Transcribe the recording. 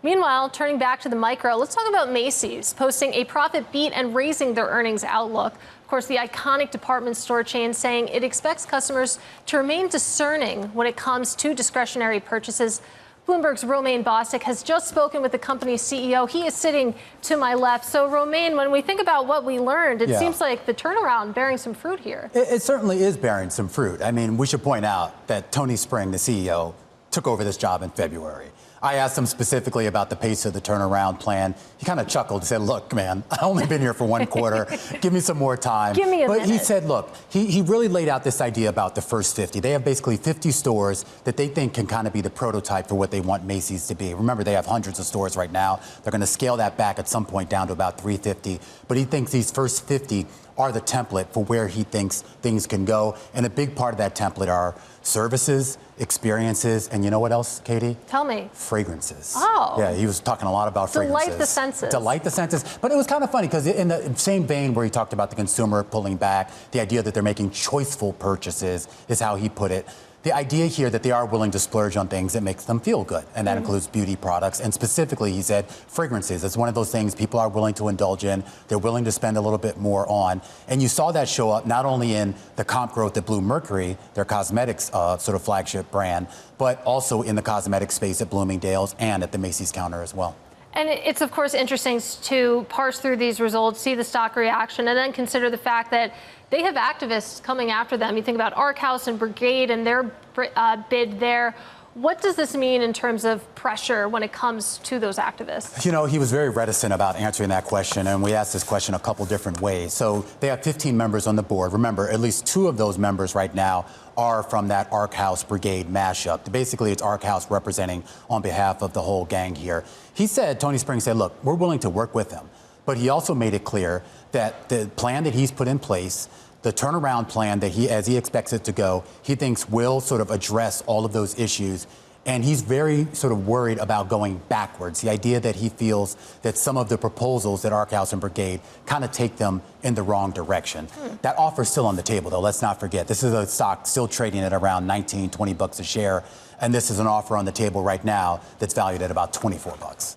Meanwhile, turning back to the micro, let's talk about Macy's posting a profit beat and raising their earnings outlook. Of course, the iconic department store chain saying it expects customers to remain discerning when it comes to discretionary purchases. Bloomberg's Romaine Bostick has just spoken with the company's CEO. He is sitting to my left. So, Romaine, when we think about what we learned, it seems like the turnaround bearing some fruit here. It certainly is bearing some fruit. I mean, we should point out that Tony Spring, the CEO, took over this job in February. I asked him specifically about the pace of the turnaround plan. He kind of chuckled and said, look, man, I've only been here for one quarter. Give me some more time. Give me a minute. But he said, look, he really laid out this idea about the first 50. They have basically 50 stores that they think can kind of be the prototype for what they want Macy's to be. Remember, they have hundreds of stores right now. They're going to scale that back at some point down to about 350. But he thinks these first 50 are the template for where he thinks things can go. And a big part of that template are services, experiences, and you know what else, Katie? Tell me. Fragrances. Oh. Yeah, he was talking a lot about fragrances. Delight the senses. Delight the senses. But it was kind of funny because in the same vein where he talked about the consumer pulling back, the idea that they're making choiceful purchases is how he put it. The idea here that they are willing to splurge on things that makes them feel good, and that includes beauty products. And specifically, he said, fragrances. It's one of those things people are willing to indulge in. They're willing to spend a little bit more on. And you saw that show up not only in the comp growth at Bluemercury, their cosmetics sort of flagship brand, but also in the cosmetic space at Bloomingdale's and at the Macy's counter as well. And it's, of course, interesting to parse through these results, see the stock reaction, and then consider the fact that they have activists coming after them. You think about Arkhouse and Brigade and their bid there. What does this mean in terms of pressure when it comes to those activists? You know, he was very reticent about answering that question, and we asked this question a couple different ways. So they have 15 members on the board. Remember, at least 2 of those members right now are from that Arkhouse Brigade mashup. Basically, it's Arkhouse representing on behalf of the whole gang here. He said, Tony Spring said, look, we're willing to work with them. But he also made it clear that the plan that he's put in place, the turnaround plan that as he expects it to go, he thinks will sort of address all of those issues. And he's very sort of worried about going backwards. The idea that he feels that some of the proposals that Arkhouse and Brigade kind of take them in the wrong direction. That offer's still on the table, though. Let's not forget. This is a stock still trading at around 19, 20 bucks a share. And this is an offer on the table right now that's valued at about 24 bucks.